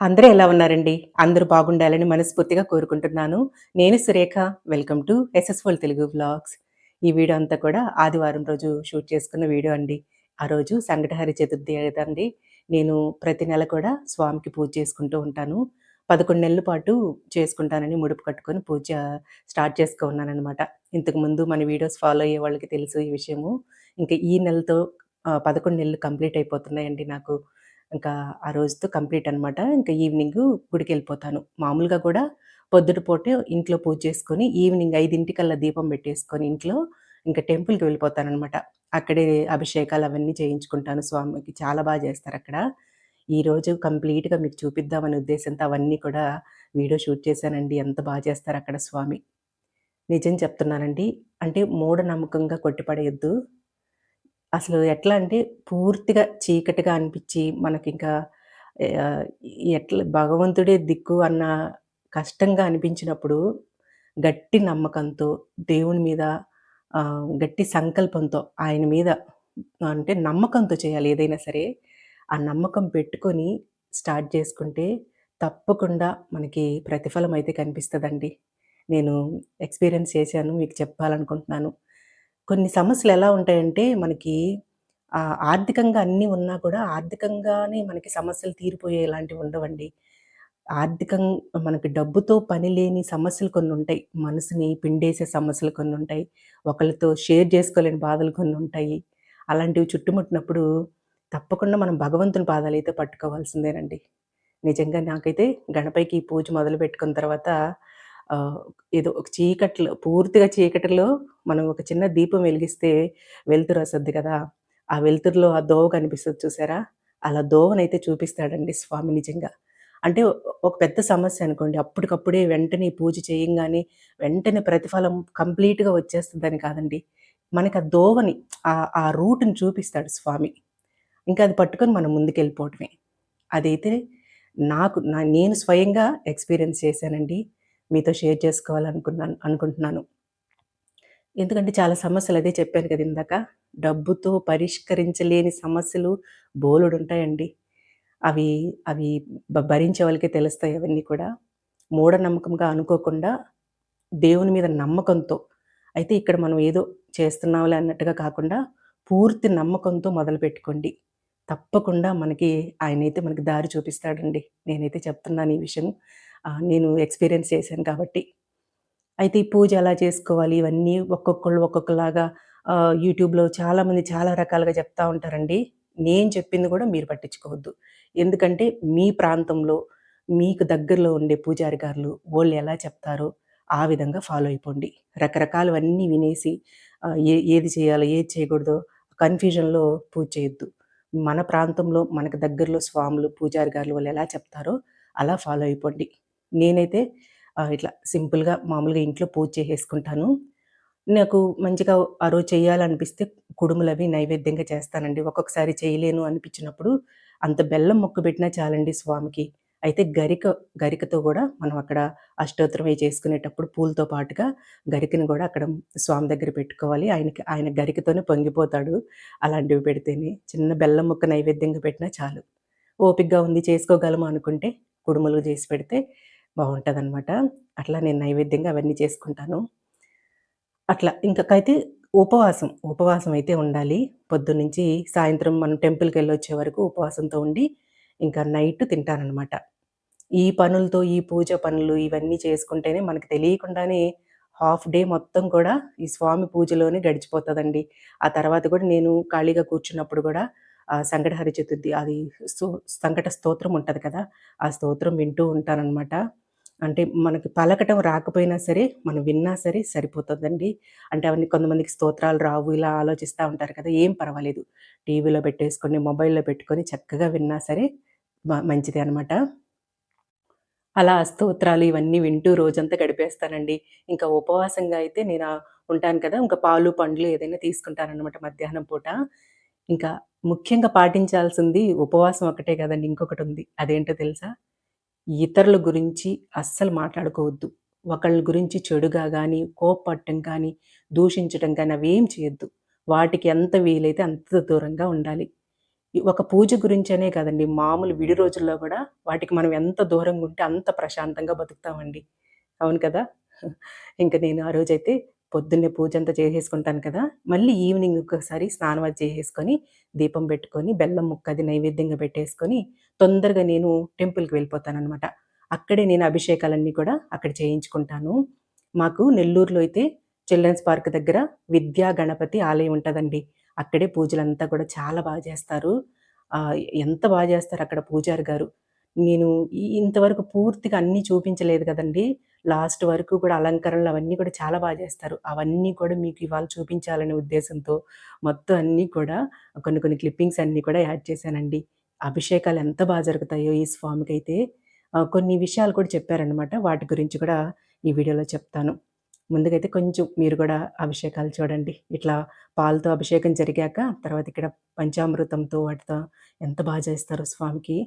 అందరూ ఎలా ఉన్నారండి? అందరూ బాగుండాలని మనస్ఫూర్తిగా కోరుకుంటున్నాను. నేను Surekha. Welcome to Yashasful Telugu vlogs. ఈ వీడియో అంతా కూడా ఆదివారం రోజు షూట్ చేసుకున్న వీడియో అండి. ఆ రోజు సంకటహర చతుర్థి కదండీ! నేను ప్రతి నెల కూడా స్వామికి పూజ చేసుకుంటూ ఉంటాను. 11 నెలల పాటు చేసుకుంటానని ముడుపు కట్టుకొని పూజ స్టార్ట్ ఉన్నాననమాట. ఇంతకుముందు మన వీడియోస్ ఫాలో అయ్యే వాళ్ళకి తెలుసు ఈ విషయము. ఇంక ఈ నెలతో 11 నెలలు కంప్లీట్ అయిపోతున్నాయండి నాకు. ఇంకా ఆ రోజుతో కంప్లీట్ అనమాట. ఇంకా ఈవినింగు గుడికెళ్ళిపోతాను. మామూలుగా కూడా పొద్దుట పూటే ఇంట్లో పూజ చేసుకొని, ఈవినింగ్ 5:00కల్లా దీపం పెట్టేసుకొని ఇంట్లో, ఇంక టెంపుల్‌కి వెళ్ళిపోతాననమాట. అక్కడే అభిషేకాలు అవన్నీ చేయించుకుంటాను స్వామికి. చాలా చేస్తారక్కడ. ఈరోజు కంప్లీట్‌గా మీకు చూపిద్దామనే ఉద్దేశంతో అవన్నీ కూడా వీడియో షూట్ చేశానండి. ఎంత చేస్తారక్కడ స్వామి. నిజం చెప్తున్నానండి. అంటే మూఢనమ్మకంగా కొట్టిపడేయొద్దు. అసలు ఎట్లా అంటే పూర్తిగా చీకటిగా అనిపిచ్చి మనకింకా ఆహ్, ఎట్లా భగవంతుడే దిక్కు అన్న కష్టంగా అనిపించినప్పుడు గట్టి నమ్మకంతో దేవుని మీద గట్టి సంకల్పంతో ఆయన మీద అంటే నమ్మకంతో చేయాలి ఏదైనా సరే. ఆ నమ్మకం పెట్టుకొని స్టార్ట్ చేసుకుంటే తప్పకుండా మనకి ప్రతిఫలం అయితే కనిపిస్తదండి. నేను ఎక్స్‌పీరియన్స్ చేశాను. మీకు చెప్పాలనుకుంటున్నాను. కొన్ని సమస్యలు ఎలా ఉంటాయంటే మనకి ఆర్థికంగా అన్నీ ఉన్నా కూడా ఆర్థికంగానే మనకి సమస్యలు తీరిపోయేలాంటివి ఉండవండి. ఆర్థికం మనకి డబ్బుతో పని లేని సమస్యలు కొన్నుంటాయి. మనసుని పిండేసే సమస్యలు కొన్నుంటాయి. ఒకళ్ళతో షేర్ చేసుకోలేని బాధలు కొన్నుంటాయి. అలాంటివి చుట్టుముట్టినప్పుడు తప్పకుండా మనం భగవంతుని పాదాలైతే పట్టుకోవాల్సిందేనండి. నిజంగా నాకైతే గణపైకి ఈ పూజ మొదలుపెట్టుకున్న తర్వాత ఆహ్, ఏదో ఒక చీకట్లో పూర్తిగా చీకటిలో మనం ఒక చిన్న దీపం వెలిగిస్తే వెలుతురొస్తది కదా! ఆ వెలుతురులో ఆ దోవ కనిపిస్తది చూసారా? అలా దోవనైతే చూపిస్తాడండి స్వామి నిజంగా. అంటే ఒక పెద్ద సమస్య అనుకోండి. అప్పటికప్పుడే వెంటనే పూజ చేయంగానే వెంటనే ప్రతిఫలం కంప్లీట్‌గా వచ్చేస్తదని కాదండి. మనకు ఆ దోవని ఆ రూట్‌ని చూపిస్తాడు స్వామి. ఇంకా అది పట్టుకొని మనం ముందుకెళ్ళిపోవటమే. అదైతే నేను స్వయంగా ఎక్స్‌పీరియన్స్ చేశానండి. మీతో షేర్ అనుకుంటున్నాను. ఎందుకంటే చాలా సమస్యలు అదే చెప్పాను కదా ఇందాక. డబ్బుతో పరిష్కరించలేని సమస్యలు బోలెడుంటాయండి. అవి అవి భరించే వాళ్ళకే తెలుస్తాయి అవన్నీ కూడా. మూఢనమ్మకంగా అనుకోకుండా దేవుని మీద నమ్మకంతో అయితే ఇక్కడ మనం ఏదో చేస్తున్నాంలే అన్నట్టుగా కాకుండా పూర్తి నమ్మకంతో మొదలుపెట్టుకోండి. తప్పకుండా ఆయనైతే మనకి దారి చూపిస్తాడండి. నేనైతే చెప్తున్నాను ఈ విషయం. నేను ఎక్స్‌పీరియన్స్ చేశాను కాబట్టి. అయితే ఈ పూజ ఎలా చేసుకోవాలి ఇవన్నీ ఒక్కొక్కళ్ళు ఒక్కొక్కలాగా యూట్యూబ్‌లో చాలామంది చాలా రకాలుగా చెప్తా ఉంటారండి. నేను చెప్పింది కూడా మీరు పట్టించుకోవద్దు. ఎందుకంటే మీ ప్రాంతంలో మీకు దగ్గరలో ఉండే పూజారి గారులు వోళ్ళు ఎలా చెప్తారో ఆ విధంగా ఫాలో అయిపోండి. రకరకాలవన్నీ వినేసి ఏది చేయాలో, ఏది చేయకూడదో కన్‌ఫ్యూజన్‌లో పూజ చేయొద్దు. మన ప్రాంతంలో మనకు దగ్గరలో స్వాములు, పూజారి గారులు వాళ్ళు ఎలా చెప్తారో అలా ఫాలో అయిపోండి. నేనైతే ఇట్లా సింపుల్‌గా మామూలుగా ఇంట్లో పూజ చేసేసుకుంటాను. నాకు మంచిగా ఆ రోజు చేయాలనిపిస్తే కుడుములవి నైవేద్యంగా చేస్తానండి. ఒక్కొక్కసారి చేయలేను అనిపించినప్పుడు అంత బెల్లం ముక్క పెట్టినా చాలండి స్వామికి. అయితే గరికతో గూడా మనం అక్కడ అష్టోత్తరం అయి చేసుకునేటప్పుడు పూలతో పాటుగా గరికని గూడా అక్కడ స్వామి దగ్గర పెట్టుకోవాలి. ఆయన గరికతోనే పొంగిపోతాడు. అలాంటివి పెడితేనే. చిన్న బెల్లం ముక్క నైవేద్యంగా పెట్టినా చాలు. ఓపికగా ఉంది చేసుకోగలము అనుకుంటే కుడుములు చేసి పెడితే బావుంటదనమాట. అట్లా నేను నైవేద్యంగా అవన్నీ చేసుకుంటాను. అట్లా ఇంకకైతే ఉపవాసం అయితే ఉండాలి. పొద్దున్నుంచి సాయంత్రం మనం టెంపుల్‌కెళ్ళొచ్చే వరకు ఉపవాసంతో ఉండి, ఇంకా నైట్ తింటాననమాట. ఈ పనులతో, ఈ పూజ పనులు ఇవన్నీ చేసుకుంటేనే మనకు తెలియకుండానే హాఫ్ డే మొత్తం కూడా ఈ స్వామి పూజలోనే గడిచిపోతదండి. ఆ తర్వాత కూడా నేను ఖాళీగా కూర్చున్నప్పుడు గూడా సంకటహర చతుర్థి అది సు సంకట స్తోత్రం ఉంటది కదా! ఆ స్తోత్రం వింటూ ఉంటాననమాట. అంటే మనకి పలకటం రాకపోయినా సరే, మనం విన్నా సరే సరిపోతదండి. అంటే అవన్నీ కొంతమందికి స్తోత్రాలు రావు ఇలా ఆలోచిస్తా ఉంటారు కదా! ఏం పర్వాలేదు. టీవీలో పెట్టేసుకొని, మొబైల్‌లో పెట్టుకొని చక్కగా విన్నా సరే మంచిదే అనమాట. అలా స్తోత్రాలు ఇవన్నీ వింటూ రోజంతా గడిపేస్తానండి. ఇంకా ఉపవాసంగా అయితే ఉంటాను కదా! ఇంకా పాలు, పండ్లు ఏదైనా తీసుకుంటాననమాట మధ్యాహ్నం పూట. ఇంకా ముఖ్యంగా పాటించాల్సింది ఉపవాసం ఒక్కటే కాదండి ఇంకొకటుంది. అదేంటో తెలుసా? ఇతరుల గురించి అస్సలు మాట్లాడుకోవద్దు. ఒకళ్ళ గురించి చెడుగా గానీ, కోప్పడటం కానీ, దూషించటం కానీ అవేం చేయొద్దు. వాటికి ఎంత వీలైతే అంత దూరంగా ఉండాలి. ఒక పూజ గురించనే కాదండి. మామూలు విడి రోజుల్లో గూడా వాటికి మనం ఎంత దూరంగా ఉంటే అంత ప్రశాంతంగా బతుకుతామండి. అవును కదా! ఇంక నేను ఆ రోజైతే పొద్దున్నే పూజంతా చేసేసుకుంటాను కదా! మళ్ళీ ఈవినింగ్ ఒక్కసారి స్నానం అది చేసేసుకొని, దీపం పెట్టుకొని, బెల్లం ముక్క అది నైవేద్యంగా పెట్టేసుకొని, తొందరగా నేను టెంపుల్‌కి వెళ్ళిపోతాననమాట. అక్కడే నేను అభిషేకాలన్నీ కూడా అక్కడ చేయించుకుంటాను. మాకు నెల్లూరులో అయితే చిల్డ్రన్స్ పార్క్ దగ్గర విద్యా గణపతి ఆలయం ఉంటదండి. అక్కడే పూజలంతా కూడా చాలా చేస్తారు. ఆహ్, ఎంత చేస్తారక్కడ పూజారి గారు. నేను ఇంతవరకు పూర్తిగా అన్నీ చూపించలేదు కదండీ! లాస్ట్ వరకు కూడా అలంకరణలు అవన్నీ కూడా చాలా చేస్తారు. అవన్నీ కూడా మీకు ఇవాళ చూపించాలనే ఉద్దేశంతో మొత్తం అన్నీ కూడా కొన్ని కొన్ని క్లిప్పింగ్స్ అన్నీ కూడా యాడ్ చేశానండి. అభిషేకాలు ఎంత జరుగుతాయో ఈ స్వామికైతే కొన్ని విషయాలు కూడా చెప్పారనమాట. వాటి గురించి కూడా ఈ వీడియోలో చెప్తాను. ముందుగైతే కొంచెం మీరు గూడా అభిషేకాలు చూడండి. ఇట్లా పాలతో అభిషేకం జరిగాక తర్వాత ఇక్కడ పంచామృతంతో వాటితో ఎంత చేస్తారో స్వామికి.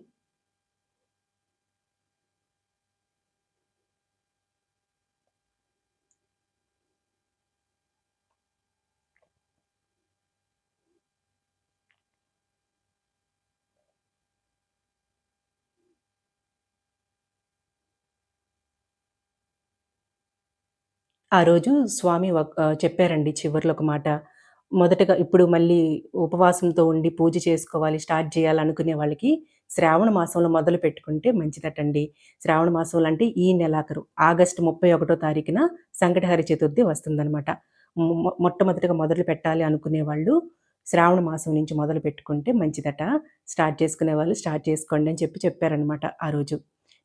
ఆ రోజు స్వామి చెప్పారండి చివర్లో ఒక మాట. మొదటగా ఇప్పుడు మళ్ళీ ఉపవాసంతో ఉండి పూజ చేసుకోవాలి, స్టార్ట్ చేయాలనుకునే వాళ్ళకి శ్రావణ మాసంలో మొదలుపెట్టుకుంటే మంచిదటండి. శ్రావణ మాసంలో అంటే ఈ నెలాఖరు ఆగస్టు 31 తారీఖున సంకటహర చతుర్థి వస్తుందనమాట. మొట్టమొదటిగా మొదలు పెట్టాలి అనుకునే వాళ్ళు శ్రావణ మాసం నుంచి మొదలుపెట్టుకుంటే మంచిదట. స్టార్ట్ చేసుకునే వాళ్ళు స్టార్ట్ చేసుకోండి అని చెప్పారనమాట ఆ రోజు.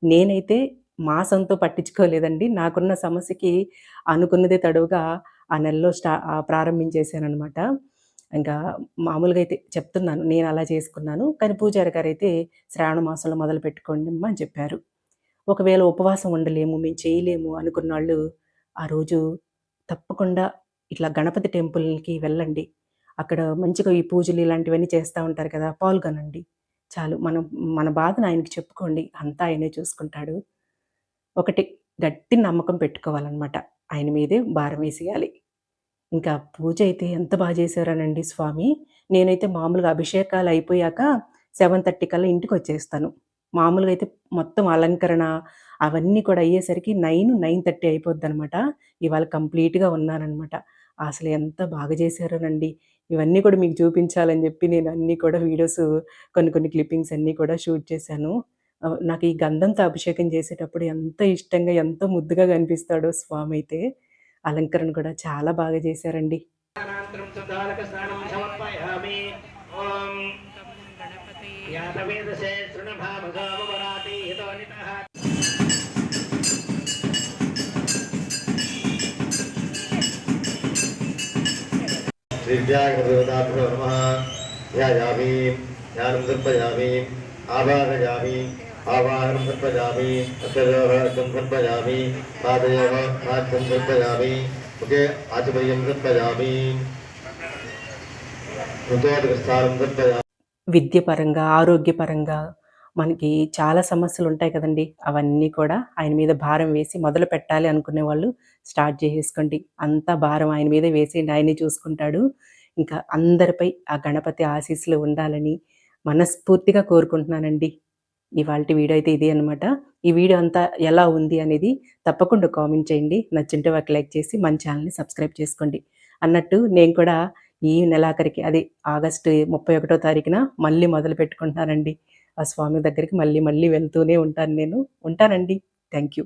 నేనైతే మాసంతో పట్టించుకోలేదండి. నాకున్న సమస్యకి అనుకున్నదే తడువుగా ఆ నెలలో ప్రారంభించేసాననమాట. ఇంకా మామూలుగా అయితే చెప్తున్నాను. నేనలా చేసుకున్నాను. కానీ పూజారి గారైతే శ్రావణ మాసంలో మొదలుపెట్టుకోండమ్మా అని చెప్పారు. ఒకవేళ ఉపవాసం ఉండలేము, మేము చేయలేము అనుకున్నోళ్ళు ఆ రోజు తప్పకుండా ఇట్లా గణపతి టెంపుల్‌కి వెళ్ళండి. అక్కడ మంచిగా ఈ పూజలు ఇలాంటివన్నీ చేస్తా ఉంటారు కదా! పాల్గొనండి. చాలు. మన బాధను ఆయనకి చెప్పుకోండి. అంతా ఆయనే చూసుకుంటాడు. ఒకటి గట్టి నమ్మకం పెట్టుకోవాలనమాట. ఆయన మీదే భారం వేసేయాలి. ఇంకా పూజయితే ఎంత చేశారోనండి స్వామి. నేనైతే మామూలుగా అభిషేకాలయిపోయాక 7:30 కల్లా ఇంటికొచ్చేస్తాను. మామూలుగా అయితే మొత్తం అలంకరణ అవన్నీ కూడా అయ్యేసరికి 9:30 అయిపోద్దనమాట. ఇవాళ కంప్లీట్‌గా ఉన్నాననమాట. అసలు ఎంత చేశారోనండి. ఇవన్నీ కూడా మీకు చూపించాలని జెప్పి నేను అన్నీ కూడా వీడియోస్ కొన్ని కొన్ని క్లిప్పింగ్స్ అన్నీ కూడా షూట్ చేశాను. నాకు ఈ గంధంతో అభిషేకం చేసేటప్పుడు ఎంత ఇష్టంగా, ఎంతో ముద్దుగా కనిపిస్తాడో స్వామయితే. అలంకరణ కూడా చాలా చేశారండి. అనంతరం సుధాలక స్నానం సమర్పయామి. ఓం యాతవేదసే శృణభామగామవరాతి హితోనితః. శ్రీవ్యాఘ్రదేవతాభ్యో నమః. ధ్యాయామి ధ్యానం దర్పయామి ఆవాహయామి ఆవాహనం దర్పయామి అత్యయోగం దర్పయామి పాదయోగ నాట్యం దర్పయామి ముఖే ఆచమయం దర్పయామి ఋతోదక స్థానం దర్పయామి. విద్య పరంగా, ఆరోగ్యపరంగా మనకి చాలా సమస్యలుంటాయి కదండీ! అవన్నీ కూడా ఆయన మీద భారం వేసి మొదలు పెట్టాలి అనుకునే వాళ్ళు స్టార్ట్ చేసేసుకోండి. అంతా భారం ఆయన మీదే వేసేయండి. ఆయనే చూసుకుంటాడు. ఇంకా అందరిపై ఆ గణపతి ఆశీస్సులు ఉండాలని మనస్ఫూర్తిగా కోరుకుంటున్నానండి. ఇవాల్టి వీడియో అయితే ఇదే అనమాట. ఈ వీడియో అంతా ఎలా ఉంది అనేది తప్పకుండా కామెంట్ చేయండి. నచ్చుంటే ఒక లైక్ చేసి మన ఛానెల్‌ని సబ్స్క్రైబ్ చేసుకోండి. అన్నట్టు నేను కూడా ఈ నెలాఖరికి అదే ఆగస్టు 31 తారీఖున మళ్ళీ మొదలుపెట్టుకుంటున్నానండి. ఆ స్వామి దగ్గరికి మళ్ళీ మళ్ళీ వెళ్తూనే ఉంటాను నేను. ఉంటానండి. Thank you.